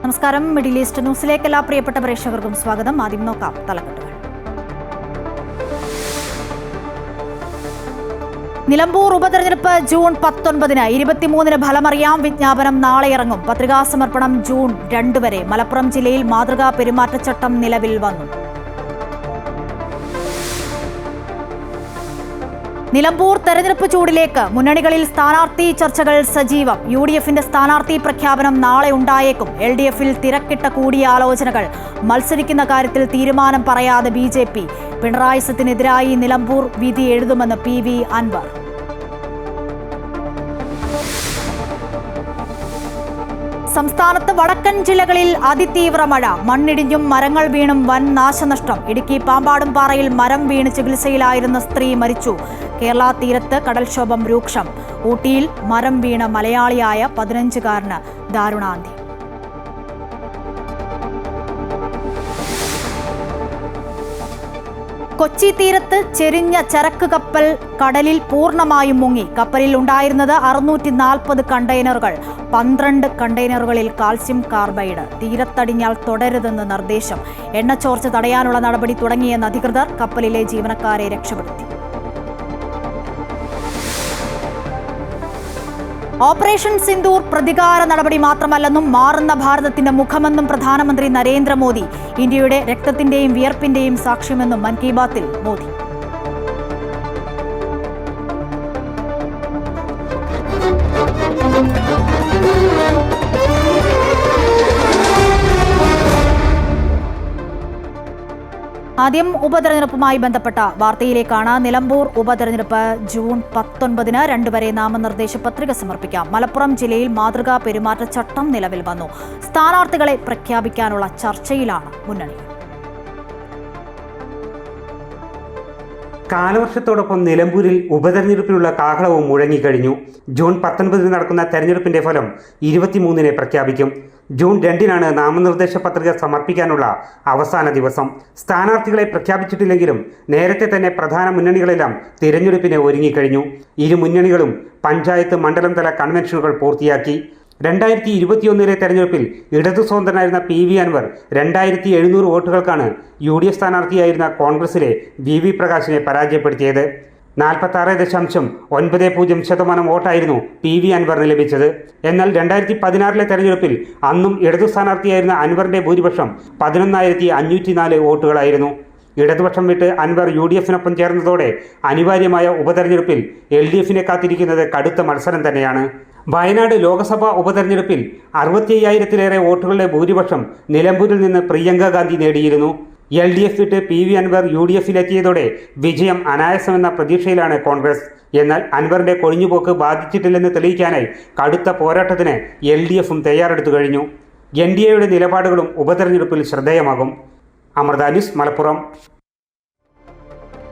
നമസ്കാരം. Middle east ന്യൂസിലേക്ക് എല്ലാ പ്രിയപ്പെട്ട പ്രേക്ഷകർക്കും സ്വാഗതം. ആദ്യം നോക്കാം തലക്കെട്ടുകൾ. നിലമ്പൂർ ഉപതെരഞ്ഞെടുപ്പ് ജൂൺ 19-ന് 23-ന് ഫലമറിയാം. വിജ്ഞാപനം നാളെ ഇറങ്ങും. പത്രികാ സമർപ്പണം ജൂൺ 2 വരെ. മലപ്പുറം ജില്ലയിൽ മാതൃകാ പെരുമാറ്റച്ചട്ടം നിലവിൽ വന്നു. നിലമ്പൂർ തെരഞ്ഞെടുപ്പ് ചൂടിലേക്ക്. മുന്നണികളിൽ സ്ഥാനാർത്ഥി ചർച്ചകൾ സജീവം. UDFന്റെ സ്ഥാനാർത്ഥി പ്രഖ്യാപനം നാളെ ഉണ്ടായേക്കും. LDFൽ തിരക്കിട്ട കൂടിയാലോചനകൾ. മത്സരിക്കുന്ന കാര്യത്തിൽ തീരുമാനം പറയാതെ BJP. പിണറായി സത്തിനെതിരായി നിലമ്പൂർ വിധി എഴുതുമെന്ന് PV അൻവർ. സംസ്ഥാനത്ത് വടക്കൻ ജില്ലകളിൽ അതിതീവ്ര മഴ. മണ്ണിടിഞ്ഞും മരങ്ങൾ വീണും വൻ നാശനഷ്ടം. ഇടുക്കി പാമ്പാടുംപാറയിൽ മരം വീണ് ചികിത്സയിലായിരുന്ന സ്ത്രീ മരിച്ചു. കേരള തീരത്ത് കടൽക്ഷോഭം രൂക്ഷം. ഊട്ടിയിൽ മരം വീണ് മലയാളിയായ 15-കാരന് ദാരുണാന്തി. കൊച്ചി തീരത്ത് ചെരിഞ്ഞ ചരക്ക് കപ്പൽ കടലിൽ പൂർണ്ണമായും മുങ്ങി. കപ്പലിൽ ഉണ്ടായിരുന്നത് 640 കണ്ടെയ്നറുകൾ. 12 കണ്ടെയ്നറുകളിൽ കാൽസ്യം കാർബൈഡ്. തീരത്തടിഞ്ഞാൽ തുടരുതെന്ന് നിർദ്ദേശം. എണ്ണച്ചോർച്ച തടയാനുള്ള നടപടി തുടങ്ങിയെന്ന് അധികൃതർ. കപ്പലിലെ ജീവനക്കാരെ രക്ഷപ്പെടുത്തി. ഓപ്പറേഷൻ സിന്ദൂർ പ്രതികാര നടപടി മാത്രമല്ലെന്നും മാറുന്ന ഭാരതത്തിന്റെ മുഖമെന്നും പ്രധാനമന്ത്രി നരേന്ദ്രമോദി. ഇന്ത്യയുടെ രക്തത്തിന്റെയും വിയർപ്പിന്റെയും സാക്ഷ്യമെന്നും മൻ കി ബാത്തിൽ മോദി. ആദ്യം ഉപതെരഞ്ഞെടുപ്പുമായി ബന്ധപ്പെട്ട വാർത്തയിലേക്കാണ്. നിലമ്പൂർ ഉപതെരഞ്ഞെടുപ്പ് ജൂൺ 19-ന് 2 വരെ നാമനിർദ്ദേശ പത്രിക സമർപ്പിക്കാം. മലപ്പുറം ജില്ലയിൽ മാതൃകാ പെരുമാറ്റച്ചട്ടം നിലവിൽ വന്നു. സ്ഥാനാർത്ഥികളെ പ്രഖ്യാപിക്കാനുള്ള ചർച്ചയിലാണ് മുന്നണി. കാലവർഷത്തോടൊപ്പം നിലമ്പൂരിൽ ഉപതെരഞ്ഞെടുപ്പിനുള്ള കാഹളവും മുഴങ്ങിക്കഴിഞ്ഞു. ജൂൺ 19-ന് നടക്കുന്ന തെരഞ്ഞെടുപ്പിന്റെ ഫലം 23-ന് പ്രഖ്യാപിക്കും. ജൂൺ 2-നാണ് നാമനിർദ്ദേശ പത്രിക സമർപ്പിക്കാനുള്ള അവസാന ദിവസം. സ്ഥാനാർത്ഥികളെ പ്രഖ്യാപിച്ചിട്ടില്ലെങ്കിലും നേരത്തെ തന്നെ പ്രധാന മുന്നണികളെല്ലാം തിരഞ്ഞെടുപ്പിന് ഒരുങ്ങിക്കഴിഞ്ഞു. ഇരു മുന്നണികളും പഞ്ചായത്ത് മണ്ഡലം തല കൺവെൻഷനുകൾ പൂർത്തിയാക്കി. 2021 തെരഞ്ഞെടുപ്പിൽ ഇടതു സ്വതന്ത്രനായിരുന്ന PV അൻവർ 2700 വോട്ടുകൾക്കാണ് UDF സ്ഥാനാർത്ഥിയായിരുന്ന കോൺഗ്രസിലെ VV പ്രകാശിനെ പരാജയപ്പെടുത്തിയത്. 46.90% വോട്ടായിരുന്നു PV അൻവറിന് ലഭിച്ചത്. എന്നാൽ 2016 തെരഞ്ഞെടുപ്പിൽ അന്നും ഇടതു സ്ഥാനാർത്ഥിയായിരുന്ന അൻവറിന്റെ ഭൂരിപക്ഷം 11,504 വോട്ടുകളായിരുന്നു. ഇടതുപക്ഷം വിട്ട് അൻവർ UDFനൊപ്പം ചേർന്നതോടെ അനിവാര്യമായ ഉപതെരഞ്ഞെടുപ്പിൽ LDFനെ കാത്തിരിക്കുന്നത് കടുത്ത മത്സരം തന്നെയാണ്. വയനാട് ലോക്സഭാ ഉപതെരഞ്ഞെടുപ്പിൽ 65,000-ലേറെ വോട്ടുകളുടെ ഭൂരിപക്ഷം നിലമ്പൂരിൽ നിന്ന് പ്രിയങ്ക ഗാന്ധി നേടിയിരുന്നു. LDF വിട്ട് PV അൻവർ UDFിലെത്തിയതോടെ വിജയം അനായാസമെന്ന പ്രതീക്ഷയിലാണ് കോൺഗ്രസ്. എന്നാൽ അൻവറിന്റെ കൊഴിഞ്ഞുപോക്ക് ബാധിച്ചിട്ടില്ലെന്ന് തെളിയിക്കാനായി കടുത്ത പോരാട്ടത്തിന് LDFും തയ്യാറെടുത്തു കഴിഞ്ഞു. NDAയുടെ നിലപാടുകളും ഉപതെരഞ്ഞെടുപ്പിൽ ശ്രദ്ധേയമാകും. അമൃത ന്യൂസ്, മലപ്പുറം.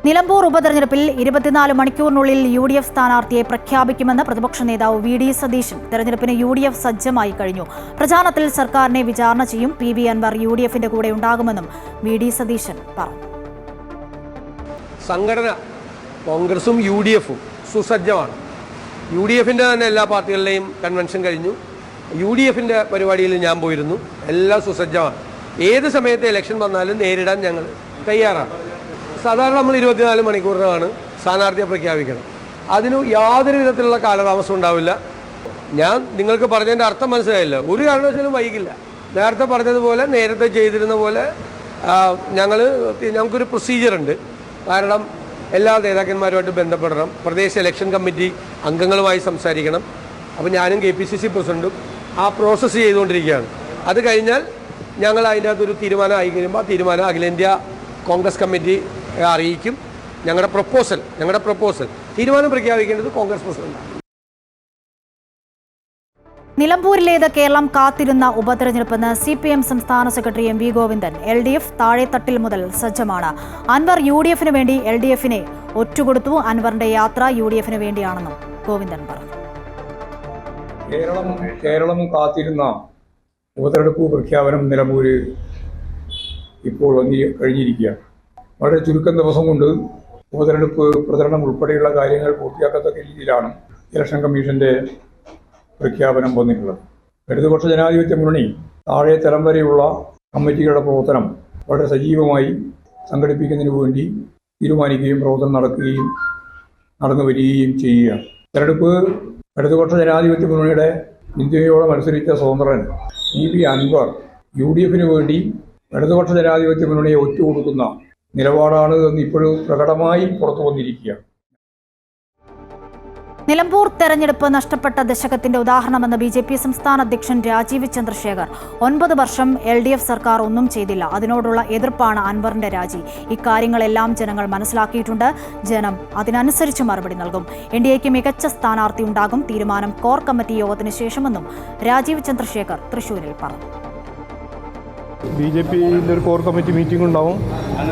നിലമ്പൂർ ഉപതെരഞ്ഞെടുപ്പിൽ 24 മണിക്കൂറിനുള്ളിൽ UDF സ്ഥാനാർത്ഥിയെ പ്രഖ്യാപിക്കുമെന്ന് പ്രതിപക്ഷ നേതാവ് VD സതീശൻ. തെരഞ്ഞെടുപ്പിന് UDF സജ്ജമായി കഴിഞ്ഞു. പ്രചാരണത്തിൽ സർക്കാരിനെ വിചാരണ ചെയ്യും. PV അൻവർ UDFന്റെ കൂടെ ഉണ്ടാകുമെന്നും VD സതീശൻ പറഞ്ഞു. സംഘടന കോൺഗ്രസും UDFും സുസജ്ജമാണ്. UDFന്റെ തന്നെ എല്ലാ പാർട്ടികളുടെയും കൺവെൻഷൻ കഴിഞ്ഞു. UDFന്റെ പരിപാടിയിൽ ഞാൻ പോയിരുന്നു. എല്ലാം സുസജ്ജമാണ്. ഏത് സമയത്ത് ഇലക്ഷൻ വന്നാലും നേരിടാൻ ഞങ്ങൾ തയ്യാറാണ്. സാധാരണ നമ്മൾ 24 മണിക്കൂറിനാണ് സ്ഥാനാർത്ഥിയെ പ്രഖ്യാപിക്കണം. അതിന് യാതൊരു വിധത്തിലുള്ള കാലതാമസം ഉണ്ടാവില്ല. ഞാൻ നിങ്ങൾക്ക് പറഞ്ഞതിൻ്റെ അർത്ഥം മനസ്സിലായില്ല. ഒരു കാരണവശാലും വൈകില്ല. നേരത്തെ പറഞ്ഞതുപോലെ നേരത്തെ ചെയ്തിരുന്ന പോലെ ഞങ്ങൾക്കൊരു പ്രൊസീജിയറുണ്ട്. കാരണം എല്ലാ നേതാക്കന്മാരുമായിട്ട് ബന്ധപ്പെടണം. പ്രദേശ ഇലക്ഷൻ കമ്മിറ്റി അംഗങ്ങളുമായി സംസാരിക്കണം. അപ്പോൾ ഞാനും KPCC പ്രസിഡൻറ്റും ആ പ്രോസസ്സ് ചെയ്തുകൊണ്ടിരിക്കുകയാണ്. അത് കഴിഞ്ഞാൽ ഞങ്ങൾ അതിൻ്റെ അകത്തൊരു തീരുമാനം ആയി കഴിയുമ്പോൾ ആ തീരുമാനം അഖിലേന്ത്യാ കോൺഗ്രസ് കമ്മിറ്റി അറിയിക്കും. ഞങ്ങളുടെ പ്രപ്പോസൽ തീരുമാനം പ്രഖ്യാപിക്കേണ്ടത് കോൺഗ്രസ് പ്രസിഡന്റാണ്. നിലമ്പൂരിലേത് കേരളം കാത്തിരുന്ന ഉപതെരഞ്ഞെടുപ്പെന്ന് CPM സംസ്ഥാന സെക്രട്ടറി MV ഗോവിന്ദൻ. LDF താഴെത്തട്ടിൽ മുതൽ സജ്ജമാണ്. അൻവർ UDFന് വേണ്ടി LDFനെ ഒറ്റുകൊടുത്തു. അൻവറിന്റെ യാത്ര UDFന് വേണ്ടിയാണെന്നും ഗോവിന്ദൻ പറഞ്ഞു. കേരളം കാത്തിരുന്ന ഉപതെരഞ്ഞെടുപ്പ് പ്രഖ്യാപനം നിലമ്പൂരിൽ ഇപ്പോൾ കഴിഞ്ഞിരിക്കുകയാണ്. വളരെ ചുരുക്കം ദിവസം കൊണ്ട് ഉപതെരഞ്ഞെടുപ്പ് പ്രചരണം ഉൾപ്പെടെയുള്ള കാര്യങ്ങൾ പൂർത്തിയാക്കത്തക്ക രീതിയിലാണ് ഇലക്ഷൻ കമ്മീഷന്റെ പ്രഖ്യാപനം വന്നിട്ടുള്ളത്. ഇടതുപക്ഷ ജനാധിപത്യ മുന്നണി താഴെ തലം വരെയുള്ള കമ്മിറ്റികളുടെ പ്രവർത്തനം വളരെ സജീവമായി സംഘടിപ്പിക്കുന്നതിന് വേണ്ടി തീരുമാനിക്കുകയും പ്രവർത്തനം നടന്നു വരികയും ചെയ്യുകയാണ്. തെരഞ്ഞെടുപ്പ് ഇടതുപക്ഷ ജനാധിപത്യ മുന്നണിയുടെ ഇന്ത്യയോടെ മത്സരിച്ച സ്വതന്ത്രൻ PV അൻവർ UDF വേണ്ടി ഇടതുപക്ഷ ജനാധിപത്യ മുന്നണിയെ ഒറ്റുകൊടുക്കുന്ന നിലപാടാണ് എന്ന് ഇപ്പോഴും പ്രകടമായി പുറത്തു വന്നിരിക്കുകയാണ്. നിലമ്പൂർ തെരഞ്ഞെടുപ്പ് നഷ്ടപ്പെട്ട ദശകത്തിന്റെ ഉദാഹരണമെന്ന് BJP സംസ്ഥാന അധ്യക്ഷൻ രാജീവ് ചന്ദ്രശേഖർ. 9 വർഷം LDF സർക്കാർ ഒന്നും ചെയ്തില്ല. അതിനോടുള്ള എതിർപ്പാണ് അൻവറിന്റെ രാജി. ഇക്കാര്യങ്ങളെല്ലാം ജനങ്ങൾ മനസ്സിലാക്കിയിട്ടുണ്ട്. ജനം അതിനനുസരിച്ച് മറുപടി നൽകും. NDAക്ക് മികച്ച സ്ഥാനാർത്ഥി ഉണ്ടാകും. തീരുമാനം കോർ കമ്മിറ്റി യോഗത്തിന് ശേഷമെന്നും രാജീവ് ചന്ദ്രശേഖർ തൃശൂരിൽ പറഞ്ഞു. BJPയുടെ ഒരു കോർ കമ്മിറ്റി മീറ്റിംഗ് ഉണ്ടാവും.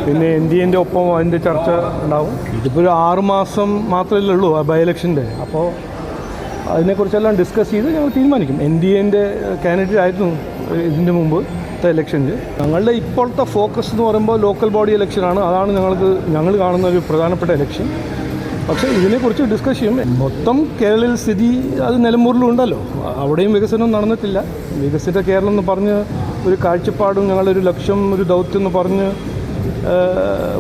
പിന്നെ NDAൻ്റെ ഒപ്പം അതിൻ്റെ ചർച്ച ഉണ്ടാവും. ഇതിപ്പോൾ ഒരു 6 മാസം മാത്രമല്ലേ ഉള്ളൂ ആ ബൈ ഇലക്ഷൻ്റെ. അപ്പോൾ അതിനെക്കുറിച്ചെല്ലാം ഡിസ്കസ് ചെയ്ത് ഞങ്ങൾ തീരുമാനിക്കും. NDAൻ്റെ കാൻഡിഡേറ്റ് ആയിരുന്നു ഇതിൻ്റെ മുമ്പത്തെ ഇലക്ഷനിൽ. ഞങ്ങളുടെ ഇപ്പോഴത്തെ ഫോക്കസ് എന്ന് പറയുമ്പോൾ ലോക്കൽ ബോഡി ഇലക്ഷനാണ്. അതാണ് ഞങ്ങൾ കാണുന്ന ഒരു പ്രധാനപ്പെട്ട ഇലക്ഷൻ. പക്ഷേ ഇതിനെക്കുറിച്ച് ഡിസ്കസ് ചെയ്യും. മൊത്തം കേരളയിൽ സ്ഥിതി അത് നിലമ്പൂരിലും ഉണ്ടല്ലോ. അവിടെയും വികസനം നടന്നിട്ടില്ല. വികസിത കേരളം എന്ന് പറഞ്ഞ് ഒരു കാഴ്ചപ്പാടും ഞങ്ങളൊരു ലക്ഷ്യം, ഒരു ദൗത്യം എന്ന് പറഞ്ഞ്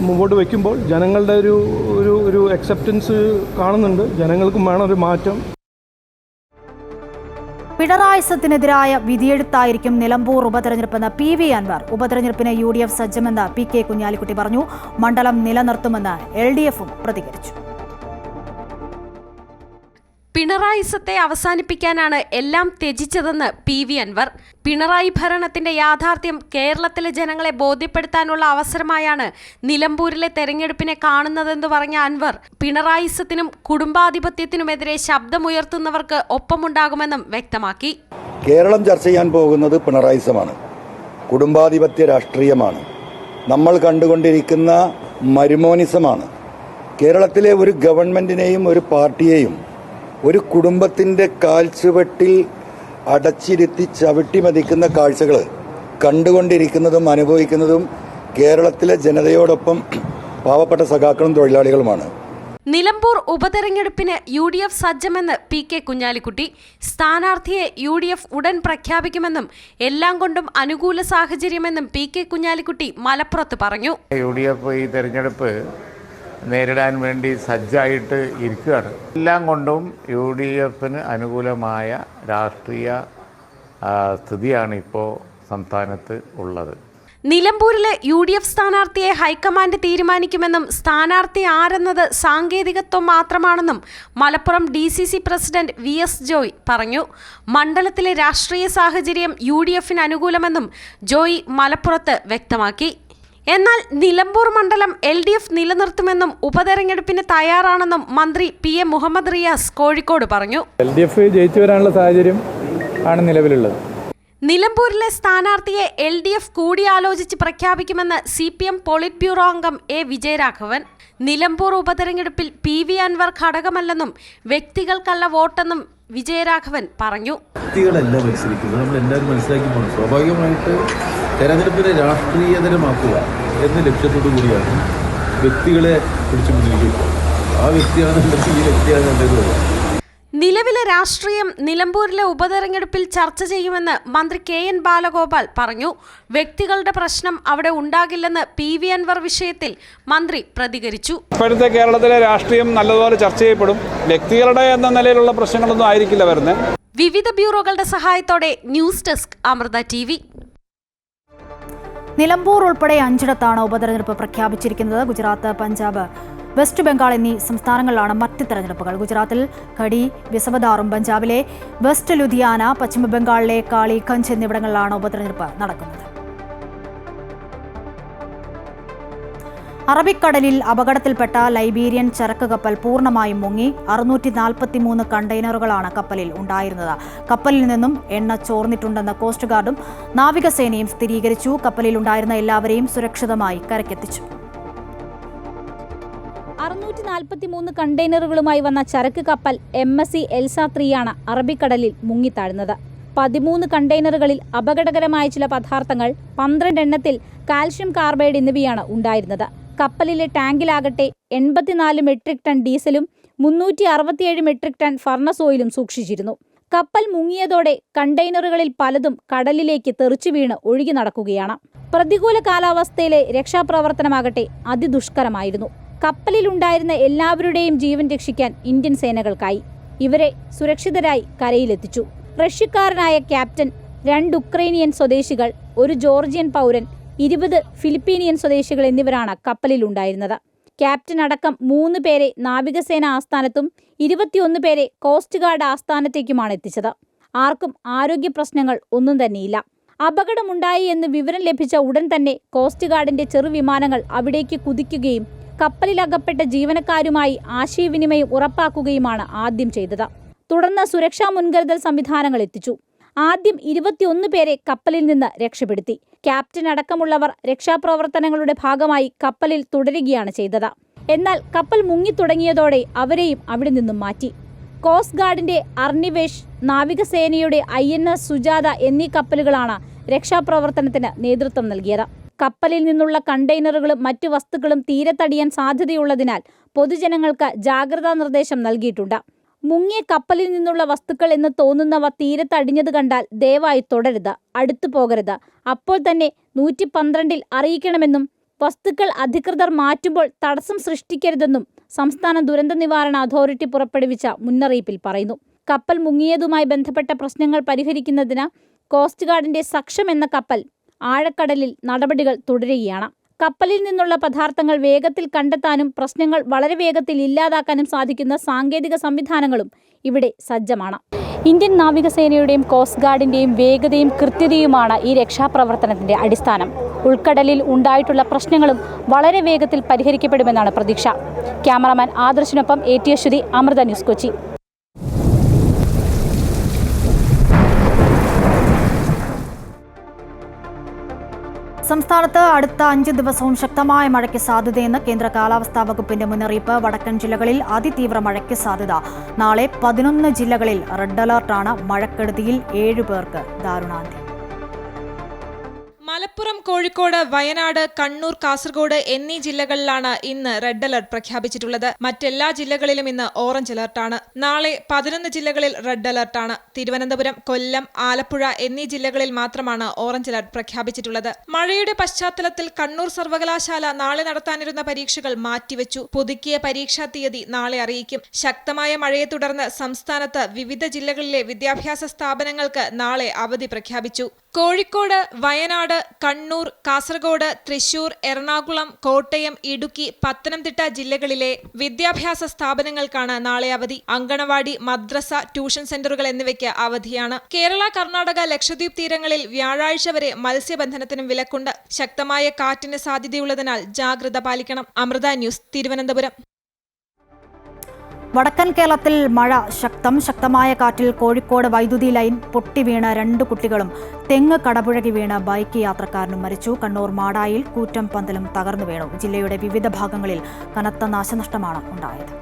മുമ്പോട്ട് വയ്ക്കുമ്പോൾ ജനങ്ങളുടെ ഒരു അക്സെപ്റ്റൻസ് കാണുന്നുണ്ട്. ജനങ്ങൾക്കും വേണം ഒരു മാറ്റം. പിണറായിസത്തിനെതിരായ വിധിയെഴുത്തായിരിക്കും Nilambur ഉപതെരഞ്ഞെടുപ്പെന്ന് PV Anwar. ഉപതെരഞ്ഞെടുപ്പിന് UDF സജ്ജമെന്ന് PK Kunhalikutty പറഞ്ഞു. മണ്ഡലം നിലനിർത്തുമെന്ന് LDFും പ്രതികരിച്ചു. പിണറായിസത്തെ അവസാനിപ്പിക്കാനാണ് എല്ലാം ത്യജിച്ചതെന്ന് PV അൻവർ. പിണറായി ഭരണത്തിന്റെ യാഥാർത്ഥ്യം കേരളത്തിലെ ജനങ്ങളെ ബോധ്യപ്പെടുത്താനുള്ള അവസരമായാണ് നിലമ്പൂരിലെ തെരഞ്ഞെടുപ്പിനെ കാണുന്നതെന്ന് പറഞ്ഞ അൻവർ പിണറായിസത്തിനും കുടുംബാധിപത്യത്തിനുമെതിരെ ശബ്ദമുയർത്തുന്നവർക്ക് ഒപ്പമുണ്ടാകുമെന്നും വ്യക്തമാക്കി. കേരളം ചർച്ച ചെയ്യാൻ പോകുന്നത് പിണറായിസമാണ്, കുടുംബാധിപത്യ രാഷ്ട്രീയമാണ്, നമ്മൾ കണ്ടുകൊണ്ടിരിക്കുന്ന മരുമോനിസമാണ്. കേരളത്തിലെ ഒരു ഗവൺമെന്റിനെയും ഒരു പാർട്ടിയെയും ഒരു കുടുംബത്തിൻ്റെ കാൽച്ചുവട്ടിൽ അടച്ചിരുത്തി ചവിട്ടിമതിക്കുന്ന കാഴ്ചകൾ കണ്ടുകൊണ്ടിരിക്കുന്നതും അനുഭവിക്കുന്നതും കേരളത്തിലെ ജനതയോടൊപ്പം പാവപ്പെട്ട സഖാക്കളും തൊഴിലാളികളുമാണ്. Nilambur ഉപതെരഞ്ഞെടുപ്പിന് UDF സജ്ജമെന്ന് PK Kunhalikutty. സ്ഥാനാർത്ഥിയെ UDF ഉടൻ പ്രഖ്യാപിക്കുമെന്നും എല്ലാം കൊണ്ടും അനുകൂല സാഹചര്യമെന്നും PK കുഞ്ഞാലിക്കുട്ടി മലപ്പുറത്ത് പറഞ്ഞു. UDF ഈ തെരഞ്ഞെടുപ്പ് നേരിടാൻ വേണ്ടി സജ്ജായിട്ട് ഇരിക്കുകയാണ്. എല്ലാം കൊണ്ടും UDFന് അനുകൂലമായ രാഷ്ട്രീയ സ്ഥിതിയാണ് ഇപ്പോൾ സംസ്ഥാനത്ത് ഉള്ളത്. നിലമ്പൂരിലെ UDF സ്ഥാനാർത്ഥിയെ ഹൈക്കമാൻഡ് തീരുമാനിക്കുമെന്നും സ്ഥാനാർത്ഥി ആരെന്നത് സാങ്കേതികത്വം മാത്രമാണെന്നും Malappuram DCC president VS Joy പറഞ്ഞു. മണ്ഡലത്തിലെ രാഷ്ട്രീയ സാഹചര്യം UDFന് അനുകൂലമെന്നും ജോയ് മലപ്പുറത്ത് വ്യക്തമാക്കി. എന്നാൽ നിലമ്പൂർ മണ്ഡലം LDF നിലനിർത്തുമെന്നും ഉപതെരഞ്ഞെടുപ്പിന് തയ്യാറാണെന്നും മന്ത്രി PM മുഹമ്മദ് റിയാസ് കോഴിക്കോട് പറഞ്ഞു. LDF ജയിച്ചു വരാനുള്ള സാഹചര്യം ആണ് നിലവിലുള്ളത്. നിലമ്പൂരിലെ സ്ഥാനാർത്ഥിയെ LDF കൂടിയാലോചിച്ച് പ്രഖ്യാപിക്കുമെന്ന് CPM പോളിറ്റ് ബ്യൂറോ അംഗം A വിജയരാഘവൻ. നിലമ്പൂർ ഉപതെരഞ്ഞെടുപ്പിൽ PV അൻവർ ഘടകമല്ലെന്നും വ്യക്തികൾക്കല്ല വോട്ടെന്നും വിജയരാഘവൻ പറഞ്ഞു. വ്യക്തികളല്ല മത്സരിക്കുന്നത്, നമ്മൾ എല്ലാവരും മനസ്സിലാക്കി പോകണം. സ്വാഭാവികമായിട്ട് തെരഞ്ഞെടുപ്പിനെ രാഷ്ട്രീയതരമാക്കുക എന്ന ലക്ഷ്യത്തോടു കൂടിയാണ് വ്യക്തികളെ പിടിച്ചു മുന്നിലേക്ക്. ആ വ്യക്തിയാണ് ഈ വ്യക്തിയാണ് നല്ലത്. നിലവിലെ രാഷ്ട്രീയം നിലമ്പൂരിലെ ഉപതെരഞ്ഞെടുപ്പിൽ ചർച്ച ചെയ്യുമെന്ന് മന്ത്രി KN ബാലഗോപാൽ പറഞ്ഞു. വ്യക്തികളുടെ പ്രശ്നം അവിടെ ഉണ്ടാകില്ലെന്ന് PV അൻവർ വിഷയത്തിൽ മന്ത്രി പ്രതികരിച്ചു. ഇപ്പോഴത്തെ കേരളത്തിലെ രാഷ്ട്രീയം നല്ലതുപോലെ ചർച്ച ചെയ്യപ്പെടും. വ്യക്തികളുടെ എന്ന നിലയിലുള്ള പ്രശ്നങ്ങളൊന്നും ആയിരിക്കില്ല വരുന്നത്. വിവിധ ബ്യൂറോകളുടെ സഹായത്തോടെ news desk Amrita TV. Nilambur ഉൾപ്പെടെ 5ഇടത്താണ് ഉപതെരഞ്ഞെടുപ്പ് പ്രഖ്യാപിച്ചിരിക്കുന്നത്. ഗുജറാത്ത്, പഞ്ചാബ്, വെസ്റ്റ് ബംഗാൾ എന്നീ സംസ്ഥാനങ്ങളിലാണ് മറ്റ് തെരഞ്ഞെടുപ്പുകൾ. ഗുജറാത്തിൽ ഖടി, വിസവദാറും പഞ്ചാബിലെ വെസ്റ്റ് ലുധിയാന, പശ്ചിമ ബംഗാളിലെ കാളിഗഞ്ച് എന്നിവിടങ്ങളിലാണ് ഉപതെരഞ്ഞെടുപ്പ് നടക്കുന്നത്. അറബിക്കടലിൽ അപകടത്തിൽപ്പെട്ട ലൈബീരിയൻ ചരക്ക് കപ്പൽ പൂർണ്ണമായും മുങ്ങി. 643 കണ്ടെയ്നറുകളാണ് കപ്പലിൽ ഉണ്ടായിരുന്നത്. കപ്പലിൽ നിന്നും എണ്ണ ചോർന്നിട്ടുണ്ടെന്ന് കോസ്റ്റ് ഗാർഡും നാവികസേനയും സ്ഥിരീകരിച്ചു. കപ്പലിൽ ഉണ്ടായിരുന്ന എല്ലാവരെയും സുരക്ഷിതമായി കരക്കെത്തിച്ചു. 643 കണ്ടെയ്നറുകളുമായി വന്ന ചരക്ക് കപ്പൽ MSC എൽസ 3 അറബിക്കടലിൽ മുങ്ങിത്താഴുന്നത്. 13 കണ്ടെയ്നറുകളിൽ അപകടകരമായ ചില പദാർത്ഥങ്ങൾ, 12 എണ്ണത്തിൽ കാൽഷ്യം കാർബൈഡ് എന്നിവയാണ് ഉണ്ടായിരുന്നത്. കപ്പലിലെ ടാങ്കിലാകട്ടെ 84 മെട്രിക് ടൺ ഡീസലും 367 മെട്രിക് ടൺ ഫർണസ് ഓയിലും സൂക്ഷിച്ചിരുന്നു. കപ്പൽ മുങ്ങിയതോടെ കണ്ടെയ്നറുകളിൽ പലതും കടലിലേക്ക് തെറിച്ചു വീണ് ഒഴുകി നടക്കുകയാണ്. പ്രതികൂല കാലാവസ്ഥയിലെ രക്ഷാപ്രവർത്തനമാകട്ടെ അതിദുഷ്കരമായിരുന്നു. കപ്പലിലുണ്ടായിരുന്ന എല്ലാവരുടെയും ജീവൻ രക്ഷിക്കാൻ ഇന്ത്യൻ സേനകൾക്കായി. ഇവരെ സുരക്ഷിതരായി കരയിലെത്തിച്ചു. റഷ്യക്കാരനായ ക്യാപ്റ്റൻ, 2 ഉക്രൈനിയൻ സ്വദേശികൾ, 1 ജോർജിയൻ പൗരൻ, 20 ഫിലിപ്പീനിയൻ സ്വദേശികൾ എന്നിവരാണ് കപ്പലിലുണ്ടായിരുന്നത്. ക്യാപ്റ്റൻ അടക്കം 3 പേരെ നാവികസേന ആസ്ഥാനത്തും 21 പേരെ കോസ്റ്റ് ഗാർഡ് ആസ്ഥാനത്തേക്കുമാണ് എത്തിച്ചത്. ആർക്കും ആരോഗ്യ പ്രശ്നങ്ങൾ ഒന്നും തന്നെയില്ല. അപകടമുണ്ടായി എന്ന് വിവരം ലഭിച്ച ഉടൻ തന്നെ കോസ്റ്റ് ഗാർഡിന്റെ ചെറുവിമാനങ്ങൾ അവിടേക്ക് കുതിക്കുകയും കപ്പലിലകപ്പെട്ട ജീവനക്കാരുമായി ആശയവിനിമയം ഉറപ്പാക്കുകയുമാണ് ആദ്യം ചെയ്തത്. തുടർന്ന് സുരക്ഷാ മുൻകരുതൽ സംവിധാനങ്ങൾ എത്തിച്ചു. ആദ്യം 21 പേരെ കപ്പലിൽ നിന്ന് രക്ഷപ്പെടുത്തി. ക്യാപ്റ്റൻ അടക്കമുള്ളവർ രക്ഷാപ്രവർത്തനങ്ങളുടെ ഭാഗമായി കപ്പലിൽ തുടരുകയാണ് ചെയ്തത്. എന്നാൽ കപ്പൽ മുങ്ങിത്തുടങ്ങിയതോടെ അവരെയും അവിടെ നിന്നും മാറ്റി. കോസ്റ്റ് ഗാർഡിന്റെ അർണിവേഷ്, നാവികസേനയുടെ INS സുജാത എന്നീ കപ്പലുകളാണ് രക്ഷാപ്രവർത്തനത്തിന് നേതൃത്വം നൽകിയത്. കപ്പലിൽ നിന്നുള്ള കണ്ടെയ്നറുകളും മറ്റു വസ്തുക്കളും തീരത്തടിയാൻ സാധ്യതയുള്ളതിനാൽ പൊതുജനങ്ങൾക്ക് ജാഗ്രതാ നിർദ്ദേശം നൽകിയിട്ടുണ്ട്. മുങ്ങിയ കപ്പലിൽ നിന്നുള്ള വസ്തുക്കൾ എന്ന് തോന്നുന്നവ തീരത്തടിഞ്ഞത് കണ്ടാൽ ദയവായി തുടരുത്, അടുത്തു പോകരുത്. അപ്പോൾ തന്നെ 112-ൽ അറിയിക്കണമെന്നും വസ്തുക്കൾ അധികൃതർ മാറ്റുമ്പോൾ തടസ്സം സൃഷ്ടിക്കരുതെന്നും സംസ്ഥാന ദുരന്ത നിവാരണ അതോറിറ്റി പുറപ്പെടുവിച്ച മുന്നറിയിപ്പിൽ പറയുന്നു. കപ്പൽ മുങ്ങിയതുമായി ബന്ധപ്പെട്ട പ്രശ്നങ്ങൾ പരിഹരിക്കുന്നതിന് കോസ്റ്റ് ഗാർഡിന്റെ സക്ഷം എന്ന കപ്പൽ ആഴക്കടലിൽ നടപടികൾ തുടരുകയാണ്. കപ്പലിൽ നിന്നുള്ള പദാർത്ഥങ്ങൾ വേഗത്തിൽ കണ്ടെത്താനും പ്രശ്നങ്ങൾ വളരെ വേഗത്തിൽ ഇല്ലാതാക്കാനും സാധിക്കുന്ന സാങ്കേതിക സംവിധാനങ്ങളും ഇവിടെ സജ്ജമാണ്. ഇന്ത്യൻ നാവികസേനയുടെയും കോസ്റ്റ് ഗാർഡിന്റെയും വേഗതയും കൃത്യതയുമാണ് ഈ രക്ഷാപ്രവർത്തനത്തിന്റെ അടിസ്ഥാനം. ഉൾക്കടലിൽ ഉണ്ടായിട്ടുള്ള പ്രശ്നങ്ങളും വളരെ വേഗത്തിൽ പരിഹരിക്കപ്പെടുമെന്നാണ് പ്രതീക്ഷ. ക്യാമറാമാൻ ആദർശിനൊപ്പം AT അശ്വതി, അമൃത ന്യൂസ്, കൊച്ചി. സംസ്ഥാനത്ത് അടുത്ത 5 ദിവസവും ശക്തമായ മഴയ്ക്ക് സാധ്യതയെന്ന് കേന്ദ്ര കാലാവസ്ഥാ വകുപ്പിന്റെ മുന്നറിയിപ്പ്. വടക്കൻ ജില്ലകളിൽ അതിതീവ്ര മഴയ്ക്ക് സാധ്യത. നാളെ 11 ജില്ലകളിൽ റെഡ് അലർട്ടാണ്. മഴക്കെടുതിയിൽ 7 പേർക്ക് ദാരുണാന്ത്യം. മലപ്പുറം, കോഴിക്കോട്, വയനാട്, കണ്ണൂർ, കാസർഗോഡ് എന്നീ ജില്ലകളിലാണ് ഇന്ന് റെഡ് അലർട്ട് പ്രഖ്യാപിച്ചിട്ടുള്ളത്. മറ്റെല്ലാ ജില്ലകളിലും ഇന്ന് ഓറഞ്ച് അലർട്ടാണ്. നാളെ 11 ജില്ലകളിൽ റെഡ് അലർട്ടാണ്. തിരുവനന്തപുരം, കൊല്ലം, ആലപ്പുഴ എന്നീ ജില്ലകളിൽ മാത്രമാണ് ഓറഞ്ച് അലർട്ട് പ്രഖ്യാപിച്ചിട്ടുള്ളത്. മഴയുടെ പശ്ചാത്തലത്തിൽ കണ്ണൂർ സർവകലാശാല നാളെ നടത്താനിരുന്ന പരീക്ഷകൾ മാറ്റിവെച്ചു. പുതുക്കിയ പരീക്ഷാ തീയതി നാളെ അറിയിക്കും. ശക്തമായ മഴയെ തുടർന്ന് സംസ്ഥാനത്ത് വിവിധ ജില്ലകളിലെ വിദ്യാഭ്യാസ സ്ഥാപനങ്ങൾക്ക് നാളെ അവധി പ്രഖ്യാപിച്ചു. കോഴിക്കോട്, വയനാട്, കണ്ണൂർ, കാസർഗോഡ്, തൃശൂർ, എറണാകുളം, കോട്ടയം, ഇടുക്കി, പത്തനംതിട്ട ജില്ലകളിലെ വിദ്യാഭ്യാസ സ്ഥാപനങ്ങൾക്കാണ് നാളെ അവധി. അങ്കണവാടി, മദ്രസ, ട്യൂഷൻ സെന്ററുകൾ എന്നിവയ്ക്ക് അവധിയാണ്. കേരള, കർണാടക, ലക്ഷദ്വീപ് തീരങ്ങളിൽ വ്യാഴാഴ്ച വരെ മത്സ്യബന്ധനത്തിനും വിലക്കുണ്ട്. ശക്തമായ കാറ്റിന് സാധ്യതയുള്ളതിനാൽ ജാഗ്രത പാലിക്കണം. അമൃത ന്യൂസ്, തിരുവനന്തപുരം. വടക്കൻ കേരളത്തിൽ മഴ ശക്തമായ കാറ്റിൽ കോഴിക്കോട് വൈദ്യുതി ലൈൻ പൊട്ടിവീണ് 2 കുട്ടികളും തെങ്ങ് കടപുഴകി വീണ് ബൈക്ക് യാത്രക്കാരനും മരിച്ചു. കണ്ണൂർ മാടായിൽ കൂറ്റം പന്തലും തകർന്നു വീണു. ജില്ലയുടെ വിവിധ ഭാഗങ്ങളിൽ കനത്ത നാശനഷ്ടമാണ് ഉണ്ടായത്.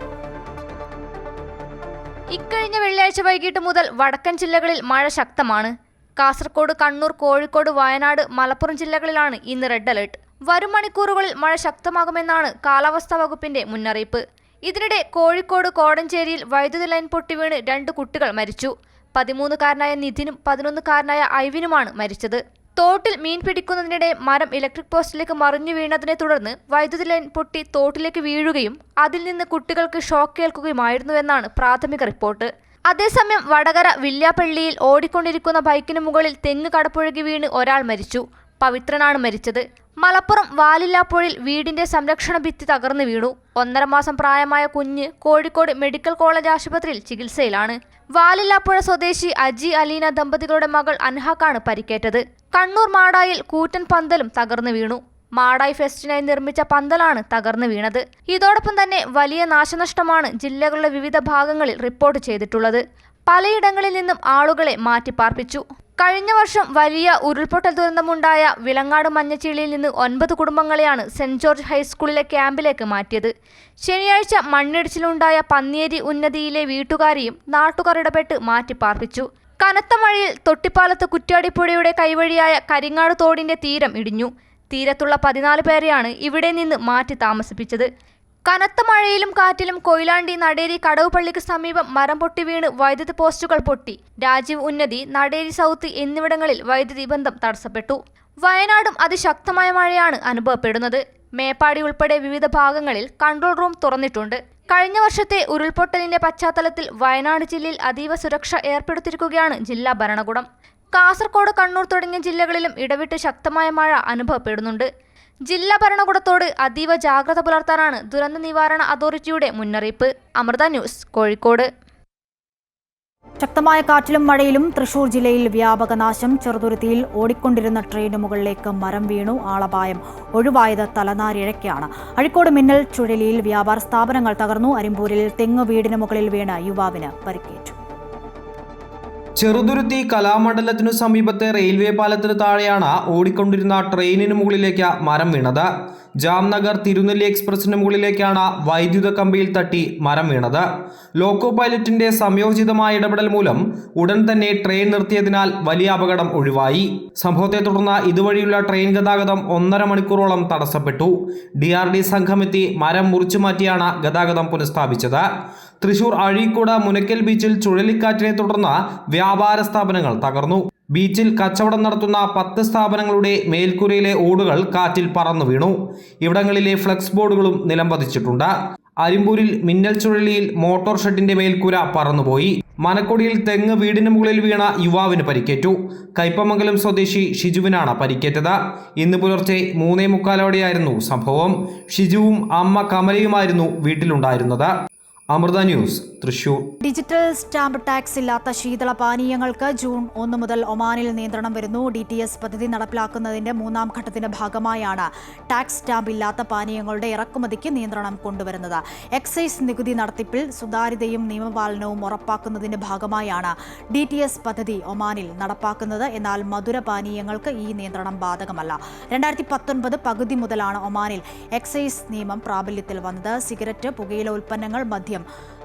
ഇക്കഴിഞ്ഞ വെള്ളിയാഴ്ച വൈകിട്ട് മുതൽ വടക്കൻ ജില്ലകളിൽ മഴ ശക്തമാണ്. കാസർഗോഡ്, കണ്ണൂർ, കോഴിക്കോട്, വയനാട്, മലപ്പുറം ജില്ലകളിലാണ് ഇന്ന് റെഡ് അലർട്ട്. വരും മണിക്കൂറുകളിൽ മഴ ശക്തമാകുമെന്നാണ് കാലാവസ്ഥാ വകുപ്പിന്റെ മുന്നറിയിപ്പ്. ഇതിനിടെ കോഴിക്കോട് കോടഞ്ചേരിയിൽ വൈദ്യുതി ലൈൻ പൊട്ടിവീണ് 2 കുട്ടികൾ മരിച്ചു. 13-കാരനായ നിധിനും 11-കാരനായ ഐവിനുമാണ് മരിച്ചത്. തോട്ടിൽ മീൻ പിടിക്കുന്നതിനിടെ മരം ഇലക്ട്രിക് പോസ്റ്റിലേക്ക് മറിഞ്ഞു വീണതിനെ തുടർന്ന് വൈദ്യുതി ലൈൻ പൊട്ടി തോട്ടിലേക്ക് വീഴുകയും അതിൽ നിന്ന് കുട്ടികൾക്ക് ഷോക്ക് ഏൽക്കുകയുമായിരുന്നുവെന്നാണ് പ്രാഥമിക റിപ്പോർട്ട്. അതേസമയം വടകര വില്യാപ്പള്ളിയിൽ ഓടിക്കൊണ്ടിരിക്കുന്ന ബൈക്കിന് മുകളിൽ തെങ്ങ് കടപുഴകി വീണ് ഒരാൾ മരിച്ചു. പവിത്രനാണ് മരിച്ചത്. മലപ്പുറം വാലില്ലാപ്പുഴയിൽ വീടിന്റെ സംരക്ഷണ ഭിത്തി തകർന്നു വീണു. 1.5 മാസം പ്രായമായ കുഞ്ഞ് കോഴിക്കോട് മെഡിക്കൽ കോളേജ് ആശുപത്രിയിൽ ചികിത്സയിലാണ്. വാലില്ലാപ്പുഴ സ്വദേശി അജി അലീന ദമ്പതികളുടെ മകൾ അൻഹാക്കാണ് പരിക്കേറ്റത്. കണ്ണൂർ മാടായിൽ കൂറ്റൻ പന്തലും തകർന്നു വീണു. മാടായി ഫെസ്റ്റിനായി നിർമ്മിച്ച പന്തലാണ് തകർന്നു വീണത്. ഇതോടൊപ്പം തന്നെ വലിയ നാശനഷ്ടമാണ് ജില്ലകളുടെ വിവിധ ഭാഗങ്ങളിൽ റിപ്പോർട്ട് ചെയ്തിട്ടുള്ളത്. പലയിടങ്ങളിൽ നിന്നും ആളുകളെ മാറ്റിപ്പാർപ്പിച്ചു. കഴിഞ്ഞ വർഷം വലിയ ഉരുൾപൊട്ടൽ ദുരന്തമുണ്ടായ വിലങ്ങാട് മഞ്ഞച്ചീളിയിൽ നിന്ന് 9 കുടുംബങ്ങളെയാണ് സെന്റ് ജോർജ് ഹൈസ്കൂളിലെ ക്യാമ്പിലേക്ക് മാറ്റിയത്. ശനിയാഴ്ച മണ്ണിടിച്ചിലുണ്ടായ പന്നിയേരി ഉന്നതിയിലെ വീട്ടുകാരെയും നാട്ടുകാർ ഇടപെട്ട് മാറ്റിപ്പാർപ്പിച്ചു. കനത്ത മഴയിൽ തൊട്ടിപ്പാലത്ത് കുറ്റ്യാടിപ്പുഴയുടെ കൈവഴിയായ കരിങ്ങാട് തോടിന്റെ തീരം ഇടിഞ്ഞു. തീരത്തുള്ള 14 പേരെയാണ് ഇവിടെ നിന്ന് മാറ്റി താമസിപ്പിച്ചത്. കനത്ത മഴയിലും കാറ്റിലും കൊയിലാണ്ടി നടേരി കടവുപള്ളിക്ക് സമീപം മരം പൊട്ടി വീണ് വൈദ്യുതി പോസ്റ്റുകൾ പൊട്ടി. രാജീവ് ഉന്നതി, നടേരി സൗത്ത് എന്നിവിടങ്ങളിൽ വൈദ്യുതി ബന്ധം തടസ്സപ്പെട്ടു. വയനാടും അതിശക്തമായ മഴയാണ് അനുഭവപ്പെടുന്നത്. മേപ്പാടി ഉൾപ്പെടെ വിവിധ ഭാഗങ്ങളിൽ കൺട്രോൾ റൂം തുറന്നിട്ടുണ്ട്. കഴിഞ്ഞ വർഷത്തെ ഉരുൾപൊട്ടലിന്റെ പശ്ചാത്തലത്തിൽ വയനാട് ജില്ലയിൽ അതീവ സുരക്ഷ ഏർപ്പെടുത്തിയിരിക്കുകയാണ് ജില്ലാ ഭരണകൂടം. കാസർഗോഡ്, കണ്ണൂർ തുടങ്ങിയ ജില്ലകളിലും ഇടവിട്ട് ശക്തമായ മഴ അനുഭവപ്പെടുന്നുണ്ട്. ജില്ലാ ഭരണകൂടത്തോട് അതീവ ജാഗ്രത പുലർത്താനാണ് ദുരന്ത നിവാരണ അതോറിറ്റിയുടെ മുന്നറിയിപ്പ്. അമൃത ന്യൂസ്, കോഴിക്കോട്. ശക്തമായ കാറ്റിലും മഴയിലും തൃശൂർ ജില്ലയിൽ വ്യാപക നാശം. ചെറുതുരുത്തിയിൽ ഓടിക്കൊണ്ടിരുന്ന ട്രെയിന് മുകളിലേക്ക് മരം വീണു. ആളപായം ഒഴിവായത് തലനാരിഴയ്ക്കാണ്. അഴീക്കോട് മിന്നൽ ചുഴലിയിൽ വ്യാപാര സ്ഥാപനങ്ങൾ തകർന്നു. അരിമ്പൂരിൽ തെങ്ങ് വീടിന് മുകളിൽ വീണ യുവാവിന് പരിക്കേറ്റു. ചെറുതുരുത്തി കലാമണ്ഡലത്തിനു സമീപത്തെ റെയിൽവേ പാലത്തിന് താഴെയാണ് ഓടിക്കൊണ്ടിരുന്ന ട്രെയിനിന് മുകളിലേക്ക് മരം വീണത്. ജാംനഗർ തിരുനെല്ലി എക്സ്പ്രസിന് മുകളിലേക്കാണ് വൈദ്യുത കമ്പിയിൽ തട്ടി മരം വീണത്. ലോക്കോ പൈലറ്റിന്റെ സംയോജിതമായ ഇടപെടൽ മൂലം ഉടൻ തന്നെ ട്രെയിൻ നിർത്തിയതിനാൽ വലിയ അപകടം ഒഴിവായി. സംഭവത്തെ തുടർന്ന് ഇതുവഴിയുള്ള ട്രെയിൻ ഗതാഗതം 1.5 മണിക്കൂറോളം തടസ്സപ്പെട്ടു. DRD സംഘമെത്തി മരം മുറിച്ചു മാറ്റിയാണ് ഗതാഗതം പുനഃസ്ഥാപിച്ചത്. തൃശൂർ അഴീക്കോട് മുനക്കൽ ബീച്ചിൽ ചുഴലിക്കാറ്റിനെ തുടർന്ന് വ്യാപാര സ്ഥാപനങ്ങൾ തകർന്നു. ബീച്ചിൽ കച്ചവടം നടത്തുന്ന 10 സ്ഥാപനങ്ങളുടെ മേൽക്കൂരയിലെ ഓടുകൾ കാറ്റിൽ പറന്നു വീണു. ഇവിടങ്ങളിലെ ഫ്ലെക്സ് ബോർഡുകളും നിലംപതിച്ചിട്ടുണ്ട്. അരിമ്പൂരിൽ മിന്നൽ ചുഴലിയിൽ മോട്ടോർ ഷെഡിന്റെ മേൽക്കൂര പറന്നുപോയി. മനക്കൊടിയിൽ തെങ്ങ് വീടിന് മുകളിൽ വീണ യുവാവിന് പരിക്കേറ്റു. കയ്പമംഗലം സ്വദേശി ഷിജുവിനാണ് പരിക്കേറ്റത്. ഇന്ന് പുലർച്ചെ 3:45 സംഭവം. ഷിജുവും അമ്മ കമലയുമായിരുന്നു വീട്ടിലുണ്ടായിരുന്നത്. Amrita news, Thrissur. Digital stamp tax ഇല്ലാത്ത ശീതള പാനീയങ്ങൾക്ക് ജൂൺ 1 മുതൽ ഒമാനിൽ നിയന്ത്രണം വരുന്നു. DTS പദ്ധതി നടപ്പിലാക്കുന്നതിന്റെ 3ാം ഘട്ടത്തിന്റെ ഭാഗമായാണ് ടാക്സ് സ്റ്റാമ്പ് ഇല്ലാത്ത പാനീയങ്ങളുടെ ഇറക്കുമതിക്ക് നിയന്ത്രണം കൊണ്ടുവരുന്നത്. എക്സൈസ് നികുതി നടത്തിപ്പിൽ സുതാര്യതയും നിയമപാലനവും ഉറപ്പാക്കുന്നതിന്റെ ഭാഗമായാണ് DTS പദ്ധതി ഒമാനിൽ നടപ്പാക്കുന്നത്. എന്നാൽ മധുര പാനീയങ്ങൾക്ക് ഈ നിയന്ത്രണം ബാധകമല്ല. 2019 പകുതി മുതലാണ് ഒമാനിൽ എക്സൈസ് നിയമം പ്രാബല്യത്തിൽ വന്നത്. സിഗരറ്റ്, പുകയില ഉൽപ്പന്നങ്ങൾ, മദ്യം,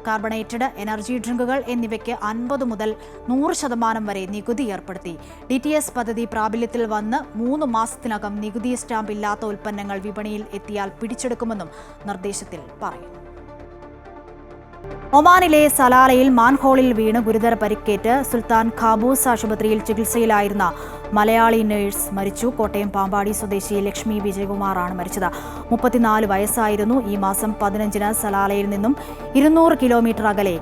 കാർബണേറ്റഡ് എനർജി ഡ്രിങ്കുകൾ എന്നിവയ്ക്ക് 50 മുതൽ 100% വരെ നികുതി ഏർപ്പെടുത്തി. DTS പദ്ധതി പ്രാബല്യത്തിൽ വന്ന് 3 മാസത്തിനകം നികുതി സ്റ്റാമ്പ് ഇല്ലാത്ത ഉൽപ്പന്നങ്ങൾ വിപണിയിൽ എത്തിയാൽ പിടിച്ചെടുക്കുമെന്നും നിർദ്ദേശത്തിൽ പറയുന്നു. ഒമാനിലെ സലാലയിൽ മാൻഹോളിൽ വീണ് ഗുരുതര പരിക്കേറ്റ് സുൽത്താൻ ഖാബൂസ് ആശുപത്രിയിൽ ചികിത്സയിലായിരുന്ന മലയാളി നഴ്സ് മരിച്ചു. കോട്ടയം പാമ്പാടി സ്വദേശി ലക്ഷ്മി വിജയകുമാറാണ് മരിച്ചത്. 34 വയസ്സായിരുന്നു. ഈ മാസം 15-ന് സലാലയിൽ നിന്നും 200 കിലോമീറ്റർ അകലെ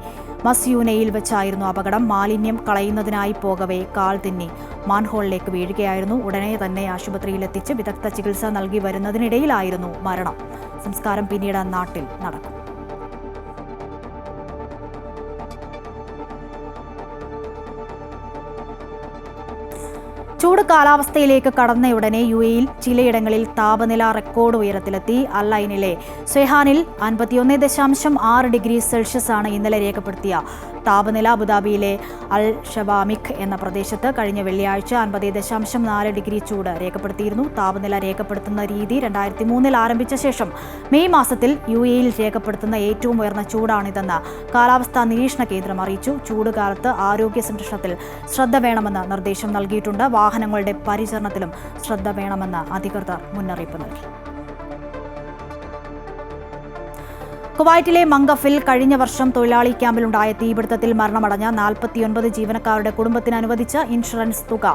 മസ്യൂനയിൽ വെച്ചായിരുന്നു അപകടം. മാലിന്യം കളയുന്നതിനായി പോകവെ കാൽ തെന്നി മാൻഹോളിലേക്ക് വീഴുകയായിരുന്നു. ഉടനെ തന്നെ ആശുപത്രിയിലെത്തിച്ച് വിദഗ്ധ ചികിത്സ നൽകി വരുന്നതിനിടയിലായിരുന്നു മരണം. സംസ്കാരം പിന്നീട് നാട്ടിൽ നടക്കും. ചൂട് കാലാവസ്ഥയിലേക്ക് കടന്നയുടനെ UAEയിൽ ചിലയിടങ്ങളിൽ താപനില റെക്കോർഡ് ഉയരത്തിലെത്തി. അൽ-ഐനിലെ സ്വെഹാനിൽ 51.6 ഡിഗ്രി സെൽഷ്യസ് ആണ് ഇന്നലെ രേഖപ്പെടുത്തിയ താപനില. അബുദാബിയിലെ അൽ ഷബാമിഖ് എന്ന പ്രദേശത്ത് കഴിഞ്ഞ വെള്ളിയാഴ്ച 50.4 ഡിഗ്രി ചൂട് രേഖപ്പെടുത്തിയിരുന്നു. താപനില രേഖപ്പെടുത്തുന്ന രീതി 2003 ആരംഭിച്ച ശേഷം മെയ് മാസത്തിൽ UAEയിൽ രേഖപ്പെടുത്തുന്ന ഏറ്റവും ഉയർന്ന ചൂടാണിതെന്ന് കാലാവസ്ഥാ നിരീക്ഷണ കേന്ദ്രം അറിയിച്ചു. ചൂടുകാലത്ത് ആരോഗ്യ സംരക്ഷണത്തിൽ ശ്രദ്ധ വേണമെന്ന് നിർദ്ദേശം നൽകിയിട്ടുണ്ട്. വാഹനങ്ങളുടെ പരിചരണത്തിലും ശ്രദ്ധ വേണമെന്ന് അധികൃതർ മുന്നറിയിപ്പ് നൽകി. കുവൈറ്റിലെ മംഗഫിൽ കഴിഞ്ഞ വർഷം തൊഴിലാളി ക്യാമ്പിലുണ്ടായ തീപിടുത്തത്തിൽ മരണമടഞ്ഞ 49 ജീവനക്കാരുടെ കുടുംബത്തിന് അനുവദിച്ച ഇൻഷുറൻസ് തുക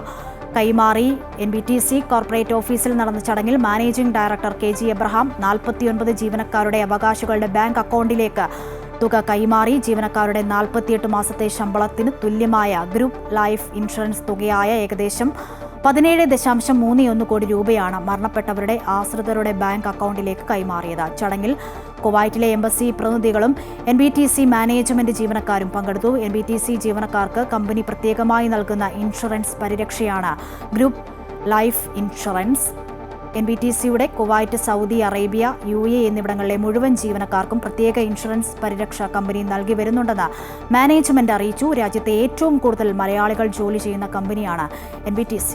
കൈമാറി. NBTC കോർപ്പറേറ്റ് ഓഫീസിൽ നടന്ന ചടങ്ങിൽ മാനേജിംഗ് ഡയറക്ടർ KG എബ്രഹാം 49 ജീവനക്കാരുടെ അവകാശികളുടെ ബാങ്ക് അക്കൗണ്ടിലേക്ക് തുക കൈമാറി. ജീവനക്കാരുടെ 48 മാസത്തെ ശമ്പളത്തിന് തുല്യമായ ഗ്രൂപ്പ് ലൈഫ് ഇൻഷുറൻസ് തുകയായ ഏകദേശം 17.31 കോടി രൂപയാണ് മരണപ്പെട്ടവരുടെ ആശ്രിതരുടെ ബാങ്ക് അക്കൗണ്ടിലേക്ക് കൈമാറിയത്. ചടങ്ങിൽ കുവൈറ്റിലെ എംബസി പ്രതിനിധികളും NBTC മാനേജ്മെന്റ് ജീവനക്കാരും പങ്കെടുത്തു. NBTC ജീവനക്കാർക്ക് കമ്പനി പ്രത്യേകമായി നൽകുന്ന ഇൻഷുറൻസ് പരിരക്ഷയാണ് ഗ്രൂപ്പ് ലൈഫ് ഇൻഷുറൻസ്. NBTCയുടെ കുവൈറ്റ്, സൗദി അറേബ്യ, UAE എന്നിവിടങ്ങളിലെ മുഴുവൻ ജീവനക്കാർക്കും പ്രത്യേക ഇൻഷുറൻസ് പരിരക്ഷ കമ്പനി നൽകി വരുന്നുണ്ടെന്ന് മാനേജ്മെന്റ് അറിയിച്ചു. രാജ്യത്തെ ഏറ്റവും കൂടുതൽ മലയാളികൾ ജോലി ചെയ്യുന്ന കമ്പനിയാണ് NBTC.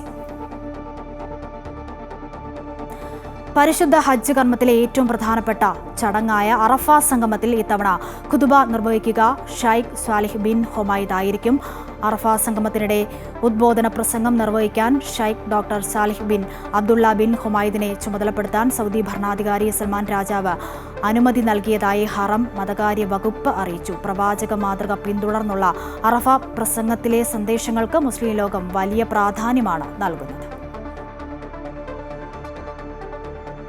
പരിശുദ്ധ ഹജ്ജ് കർമ്മത്തിലെ ഏറ്റവും പ്രധാനപ്പെട്ട ചടങ്ങായ അറഫ സംഗമത്തിൽ ഇത്തവണ ഖുതുബ നിർവഹിക്കുക ഷൈഖ് സാലിഹ് ബിൻ ഹുമൈദ് ആയിരിക്കും. അറഫ സംഗമത്തിനിടെ ഉദ്ബോധന പ്രസംഗം നിർവഹിക്കാൻ Sheikh doctor Salih bin Abdullah bin ഹുമൈദിനെ ചുമതലപ്പെടുത്താൻ സൗദി ഭരണാധികാരി സൽമാൻ രാജാവ് അനുമതി നൽകിയതായി ഹറം മതകാര്യ വകുപ്പ് അറിയിച്ചു. പ്രവാചക മാതൃക പിന്തുടർന്നുള്ള അറഫ പ്രസംഗത്തിലെ സന്ദേശങ്ങൾക്ക് മുസ്ലിം ലോകം വലിയ പ്രാധാന്യമാണ് നൽകുന്നത്.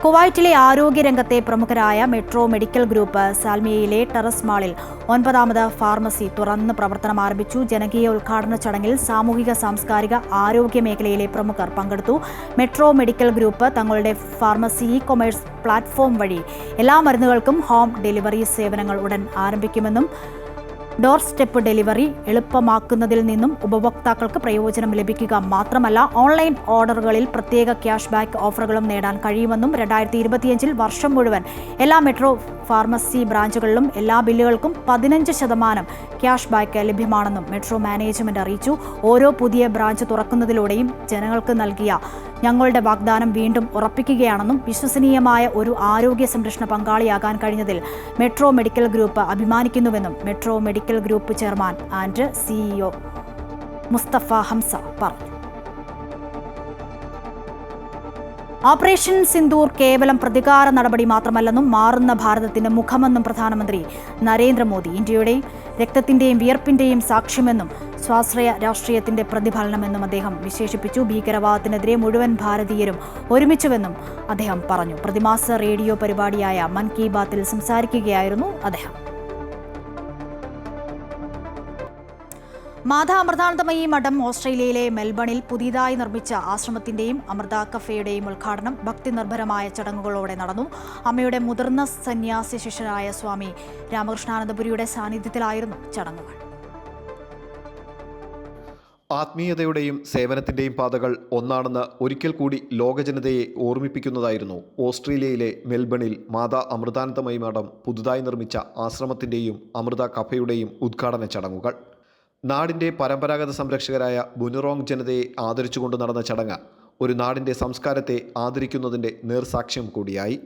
കുവൈറ്റിലെ ആരോഗ്യരംഗത്തെ പ്രമുഖരായ മെട്രോ മെഡിക്കൽ ഗ്രൂപ്പ് സാൽമിയയിലെ ടെറസ് മാളിൽ 9ാമത് ഫാർമസി തുറന്ന് പ്രവർത്തനം ആരംഭിച്ചു. ജനകീയ ഉദ്ഘാടന ചടങ്ങിൽ സാമൂഹിക സാംസ്കാരിക ആരോഗ്യ മേഖലയിലെ പ്രമുഖർ പങ്കെടുത്തു. മെട്രോ മെഡിക്കൽ ഗ്രൂപ്പ് തങ്ങളുടെ ഫാർമസി ഇ-കൊമേഴ്സ് പ്ലാറ്റ്ഫോം വഴി എല്ലാ മരുന്നുകൾക്കും ഹോം ഡെലിവറി സേവനങ്ങൾ ഉടൻ ആരംഭിക്കുമെന്നും ഡോർ സ്റ്റെപ്പ് ഡെലിവറി എളുപ്പമാക്കുന്നതിൽ നിന്നും ഉപഭോക്താക്കൾക്ക് പ്രയോജനം ലഭിക്കുക മാത്രമല്ല ഓൺലൈൻ ഓർഡറുകളിൽ പ്രത്യേക ക്യാഷ് ബാക്ക് ഓഫറുകളും നേടാൻ കഴിയുമെന്നും 2025 വർഷം മുഴുവൻ എല്ലാ മെട്രോ ഫാർമസി ബ്രാഞ്ചുകളിലും എല്ലാ ബില്ലുകൾക്കും 15% ക്യാഷ് ബാക്ക് ലഭ്യമാണെന്നും മെട്രോ മാനേജ്മെന്റ് അറിയിച്ചു. ഓരോ പുതിയ ബ്രാഞ്ച് തുറക്കുന്നതിലൂടെയും ജനങ്ങൾക്ക് നൽകിയ ഞങ്ങളുടെ വാഗ്ദാനം വീണ്ടും ഉറപ്പിക്കുകയാണെന്നും വിശ്വസനീയമായ ഒരു ആരോഗ്യ സംരക്ഷണ പങ്കാളിയാകാൻ കഴിഞ്ഞതിൽ മെട്രോ മെഡിക്കൽ ഗ്രൂപ്പ് അഭിമാനിക്കുന്നുവെന്നും metro medical group chairman and CEO Mustafa Hamza പറഞ്ഞു. ഓപ്പറേഷൻ സിന്ദൂർ കേവലം പ്രതികാര നടപടി മാത്രമല്ലെന്നും മാറുന്ന ഭാരതത്തിന്റെ മുഖമെന്നും പ്രധാനമന്ത്രി നരേന്ദ്രമോദി. ഇന്ത്യയുടെ രക്തത്തിന്റെയും വിയർപ്പിന്റെയും സാക്ഷ്യമെന്നും സ്വാശ്രയ രാഷ്ട്രീയത്തിന്റെ പ്രതിഫലനമെന്നും അദ്ദേഹം വിശേഷിപ്പിച്ചു. ഭീകരവാദത്തിനെതിരെ മുഴുവൻ ഭാരതീയരും ഒരുമിച്ചുവെന്നും അദ്ദേഹം പറഞ്ഞു. പ്രതിമാസ റേഡിയോ പരിപാടിയായ മൻ കി ബാത്തിൽ സംസാരിക്കുകയായിരുന്നു അദ്ദേഹം. മാതാ അമൃതാനന്ദമയി മഠം ഓസ്ട്രേലിയയിലെ മെൽബണിൽ പുതിയതായി നിർമ്മിച്ച ആശ്രമത്തിന്റെയും അമൃത കഫേയുടെയും ഉദ്ഘാടനം ഭക്തിനിർഭരമായ ചടങ്ങുകളോടെ നടന്നു. അമ്മയുടെ മുതിർന്ന സന്യാസി ശിഷ്യരായ സ്വാമി രാമകൃഷ്ണാനന്ദപുരിയുടെ സാന്നിധ്യത്തിലായിരുന്നു ചടങ്ങുകൾ. ആത്മീയതയുടെയും സേവനത്തിന്റെയും പാതകൾ ഒന്നാണെന്ന് ഒരിക്കൽ കൂടി ലോകജനതയെ ഓർമ്മിപ്പിക്കുന്നതായിരുന്നു ഓസ്ട്രേലിയയിലെ മെൽബണിൽ മാതാ അമൃതാനന്ദമയി മഠം പുതുതായി നിർമ്മിച്ച ആശ്രമത്തിന്റെയും അമൃത കഫയുടെയും ഉദ്ഘാടന ചടങ്ങുകൾ. നാടിൻ്റെ പരമ്പരാഗത സംരക്ഷകരായ ബുനുറോങ് ജനതയെ ആദരിച്ചുകൊണ്ട് നടന്ന ചടങ്ങ് ഒരു നാടിൻ്റെ സംസ്കാരത്തെ ആദരിക്കുന്നതിൻ്റെ നേർസാക്ഷ്യം കൂടിയായി.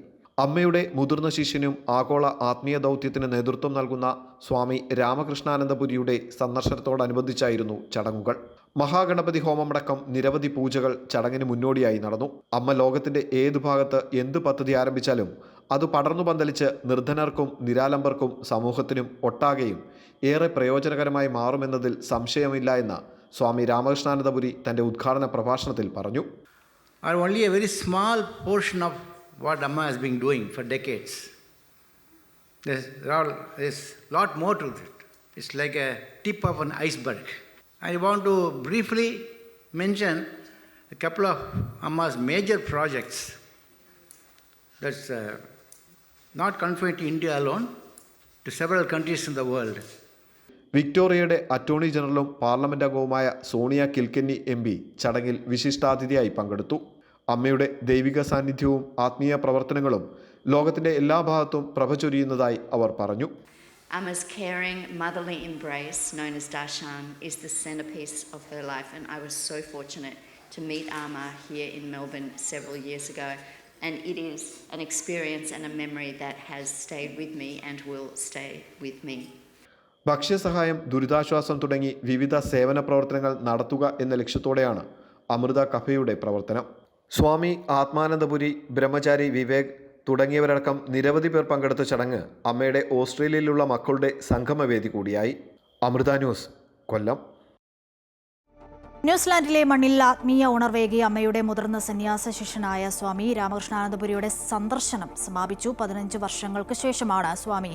അമ്മയുടെ മുതിർന്ന ശിഷ്യനും ആഗോള ആത്മീയ ദൗത്യത്തിന് നേതൃത്വം നൽകുന്ന സ്വാമി രാമകൃഷ്ണാനന്ദപുരിയുടെ സന്ദർശനത്തോടനുബന്ധിച്ചായിരുന്നു ചടങ്ങുകൾ. മഹാഗണപതി ഹോമമടക്കം നിരവധി പൂജകൾ ചടങ്ങിന് മുന്നോടിയായി നടന്നു. അമ്മ ലോകത്തിൻ്റെ ഏതു ഭാഗത്ത് എന്ത് പദ്ധതി ആരംഭിച്ചാലും അത് പടർന്നു പന്തലിച്ച് നിർധനർക്കും നിരാലംബർക്കും സമൂഹത്തിനും ഒട്ടാകെയും ഏറെ പ്രയോജനകരമായി മാറുമെന്നതിൽ സംശയമില്ല എന്ന് സ്വാമി രാമകൃഷ്ണാനന്ദപുരി തൻ്റെ ഉദ്ഘാടന പ്രഭാഷണത്തിൽ പറഞ്ഞു. What Amma has been doing for decades. There's a lot more to it. It's like a tip of an iceberg. I want to briefly mention a couple of Amma's major projects that's not confined to India alone, to several countries in the world. വിക്ടോറിയയുടെ attorney ജനറലും parliament അംഗവുമായ Sonya കിൽക്കെന്നി MP ചടങ്ങിൽ വിശിഷ്ടാതിഥിയായി പങ്കെടുത്തു. അമ്മയുടെ ദൈവിക സാന്നിധ്യവും ആത്മീയ പ്രവർത്തനങ്ങളും ലോകത്തിന്റെ എല്ലാ ഭാഗത്തും പ്രഭ ചൊരിയുന്നതായി അവർ പറഞ്ഞു. Amma's caring motherly embrace, known as Darshan, is the centerpiece of her life, and I was so fortunate to meet Amma here in Melbourne several years ago, and it is an experience and a memory that has stayed with me and will stay with me. ഭക്ഷ്യസഹായം, ദുരിതാശ്വാസം തുടങ്ങി വിവിധ സേവന പ്രവർത്തനങ്ങൾ നടത്തുക എന്ന ലക്ഷ്യത്തോടെയാണ് അമൃത കഫയുടെ പ്രവർത്തനം. സ്വാമി ആത്മാനന്ദപുരി, ബ്രഹ്മചാരി വിവേക് തുടങ്ങിയവരടക്കം നിരവധി പേർ പങ്കെടുത്ത ചടങ്ങ് അമ്മയുടെ ഓസ്ട്രേലിയയിലുള്ള മക്കളുടെ സംഗമവേദി കൂടിയായി. അമൃത ന്യൂസ്, കൊല്ലം. ന്യൂസിലാൻഡിലെ മണ്ണിൽ ആത്മീയ ഉണർവേകി അമ്മയുടെ മുതിർന്ന സന്യാസ ശിഷ്യനായ സ്വാമി രാമകൃഷ്ണാനന്ദപുരിയുടെ സന്ദർശനം സമാപിച്ചു. 15 വർഷങ്ങൾക്ക് ശേഷമാണ് സ്വാമി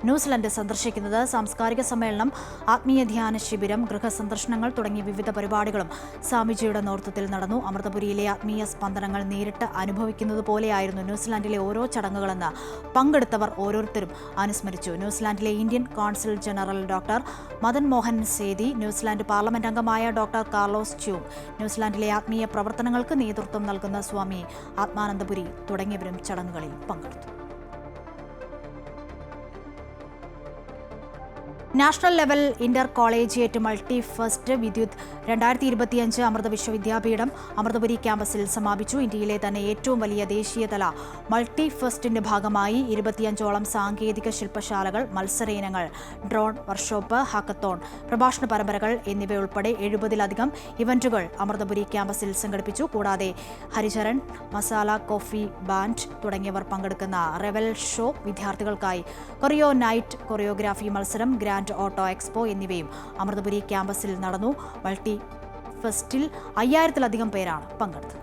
ന്യൂസിലൻഡ് സന്ദർശിക്കുന്നത്. സാംസ്കാരിക സമ്മേളനം, ആത്മീയ ധ്യാന ശിബിരം, ഗൃഹസന്ദർശനങ്ങൾ തുടങ്ങിയ വിവിധ പരിപാടികളും സ്വാമിജിയുടെ നേതൃത്വത്തിൽ നടന്നു. അമൃതപുരിയിലെ ആത്മീയ സ്പന്ദനങ്ങൾ നേരിട്ട് അനുഭവിക്കുന്നത് പോലെയായിരുന്നു ന്യൂസിലാൻഡിലെ ഓരോ ചടങ്ങുകളെന്ന് പങ്കെടുത്തവർ ഓരോരുത്തരും അനുസ്മരിച്ചു. ന്യൂസിലാൻഡിലെ Indian consul general doctor Madan Mohan Sethi, New Zealand parliament അംഗമായ ഡോക്ടർ കാർലോസ് ച്യൂങ്, ന്യൂസിലാൻഡിലെ ആത്മീയ പ്രവർത്തനങ്ങൾക്ക് നേതൃത്വം നൽകുന്ന സ്വാമി ആത്മാനന്ദപുരി തുടങ്ങിയവരും ചടങ്ങുകളിൽ പങ്കെടുത്തു. National level inter collegiate multi fest Vidyut 2025 Amrita Vishwa Vidyapeetham Amritapuri ക്യാമ്പസിൽ സമാപിച്ചു. ഇന്ത്യയിലെ തന്നെ ഏറ്റവും വലിയ ദേശീയതല മൾട്ടി ഫസ്റ്റിന്റെ ഭാഗമായി 25ഓളം സാങ്കേതിക ശില്പശാലകൾ, മത്സര ഇനങ്ങൾ, ഡ്രോൺ വർക്ക്ഷോപ്പ്, ഹാക്കത്തോൺ, പ്രഭാഷണ പരമ്പരകൾ എന്നിവയുൾപ്പെടെ 70-ലധികം ഇവന്റുകൾ അമൃതപുരി ക്യാമ്പസിൽ സംഘടിപ്പിച്ചു. കൂടാതെ ഹരിചരൺ, മസാല കോഫി ബാൻഡ് തുടങ്ങിയവർ പങ്കെടുക്കുന്ന റെവൽ ഷോ, വിദ്യാർത്ഥികൾക്കായി കൊറിയോ നൈറ്റ്, കൊറിയോഗ്രാഫി മത്സരം, ഗ്രാൻഡ് ഓട്ടോ എക്സ്പോ എന്നിവയും അമൃതപുരി ക്യാമ്പസിൽ നടന്നു. മൾട്ടി ഫെസ്റ്റിൽ 5000-ലധികം പേരാണ് പങ്കെടുത്തത്.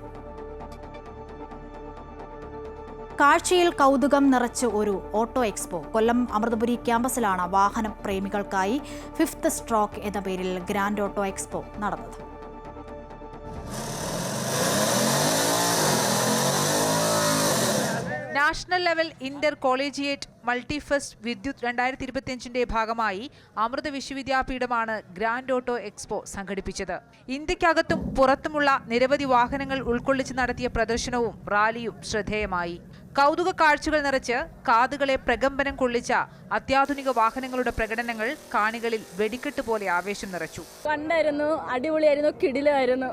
കാഴ്ചയിൽ കൗതുകം നിറച്ച് ഒരു ഓട്ടോ എക്സ്പോ കൊല്ലം അമൃതപുരി ക്യാമ്പസിലാണ് വാഹന പ്രേമികൾക്കായി 5th സ്ട്രോക്ക് എന്ന പേരിൽ ഗ്രാൻഡ് ഓട്ടോ എക്സ്പോ നടന്നത്. നാഷണൽ ലെവൽ ഇന്റർ കോളേജിയേറ്റ് മൾട്ടിഫെസ്റ്റ് വിദ്യുത് 2025 ഭാഗമായി അമൃത വിശ്വവിദ്യാപീഠമാണ് ഗ്രാൻഡ് ഓട്ടോ എക്സ്പോ സംഘടിപ്പിച്ചത്. ഇന്ത്യക്കകത്തും പുറത്തുമുള്ള നിരവധി വാഹനങ്ങൾ ഉൾക്കൊള്ളിച്ച് നടത്തിയ പ്രദർശനവും റാലിയും ശ്രദ്ധേയമായി. കൗതുക കാഴ്ചകൾ നിറച്ച് കാതുകളെ പ്രകമ്പനം കൊള്ളിച്ച അത്യാധുനിക വാഹനങ്ങളുടെ പ്രകടനങ്ങൾ കാണികളിൽ വെടിക്കെട്ട് പോലെ ആവേശം നിറച്ചു. കണ്ടായിരുന്നു, അടിപൊളിയായിരുന്നു, കിടിലമായിരുന്നു.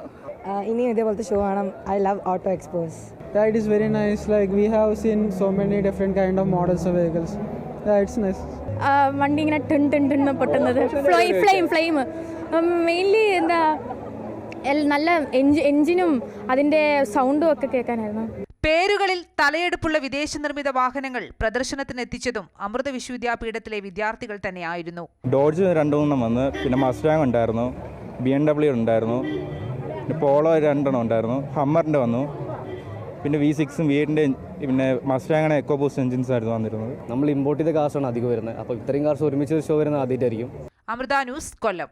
ഇനിയും ഇതേപോലത്തെ ഷോ ആണ്. I love auto expose. It is very nice. Like we have seen so many different kind of models of vehicles. It's nice. വണ്ടി ഇങ്ങനെ ടിൻ പൊട്ടുന്നത്, ഫ്ലെയിം മെയിൻലി എന്താ നല്ല എഞ്ചിനും അതിൻ്റെ സൗണ്ടും ഒക്കെ കേൾക്കാനായിരുന്നു. പേരുകളിൽ തലയെടുപ്പുള്ള വിദേശ നിർമ്മിത വാഹനങ്ങൾ പ്രദർശനത്തിനെത്തിച്ചതും അമൃത വിശ്വവിദ്യാപീഠത്തിലെ വിദ്യാർത്ഥികൾ തന്നെയായിരുന്നു. ഡോഡ്ജ് 2 വന്ന്, പിന്നെ മസ്റ്റാങ് ഉണ്ടായിരുന്നു, BMW ഉണ്ടായിരുന്നു, പോളോ 2 ഉണ്ടായിരുന്നു, ഹമ്മറിൻ്റെ വന്നു, പിന്നെ V6ഉം V8ൻ്റെ, പിന്നെ മസ്റ്റാങ്ങിന് എക്കോ ബൂസ്റ്റ് എഞ്ചിൻസ് ആയിരുന്നു വന്നിരുന്നത്. നമ്മൾ ഇമ്പോർട്ട് ചെയ്ത കാർസാണ് അധികം വരുന്നത്. അപ്പോൾ ഇത്രയും കാർസ് ഒരുമിച്ച് ഷോ വരുന്നത് ആദ്യമായിട്ടായിരിക്കും. അമൃത ന്യൂസ്, കൊല്ലം.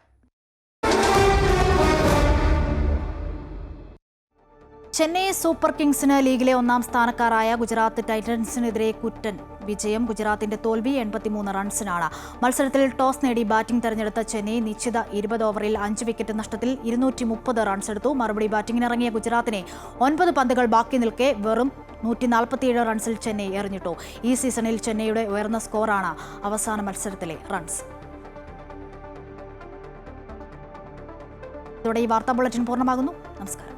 ചെന്നൈ സൂപ്പർ കിങ്സിന് ലീഗിലെ 1ാം സ്ഥാനക്കാരായ ഗുജറാത്ത് ടൈറ്റൻസിനെതിരെ കുറ്റൻ വിജയം. ഗുജറാത്തിന്റെ തോൽവി 83 റൺസിനാണ്. മത്സരത്തിൽ ടോസ് നേടി ബാറ്റിംഗ് തെരഞ്ഞെടുത്ത ചെന്നൈ നിശ്ചിത 20 ഓവറിൽ 5 വിക്കറ്റ് നഷ്ടത്തിൽ 230 റൺസ് എടുത്തു. മറുപടി ബാറ്റിംഗിനിറങ്ങിയ ഗുജറാത്തിനെ 9 പന്തുകൾ ബാക്കി നിൽക്കെ വെറും 147 റൺസിൽ ചെന്നൈ എറിഞ്ഞിട്ടു. ഈ സീസണിൽ ചെന്നൈയുടെ ഉയർന്ന സ്കോറാണ് അവസാന മത്സരത്തിലെ റൺസ്. ഇതോടെ ഈ വാർത്താ ബുള്ളറ്റിൻ പൂർണ്ണമാകുന്നു. നമസ്കാരം.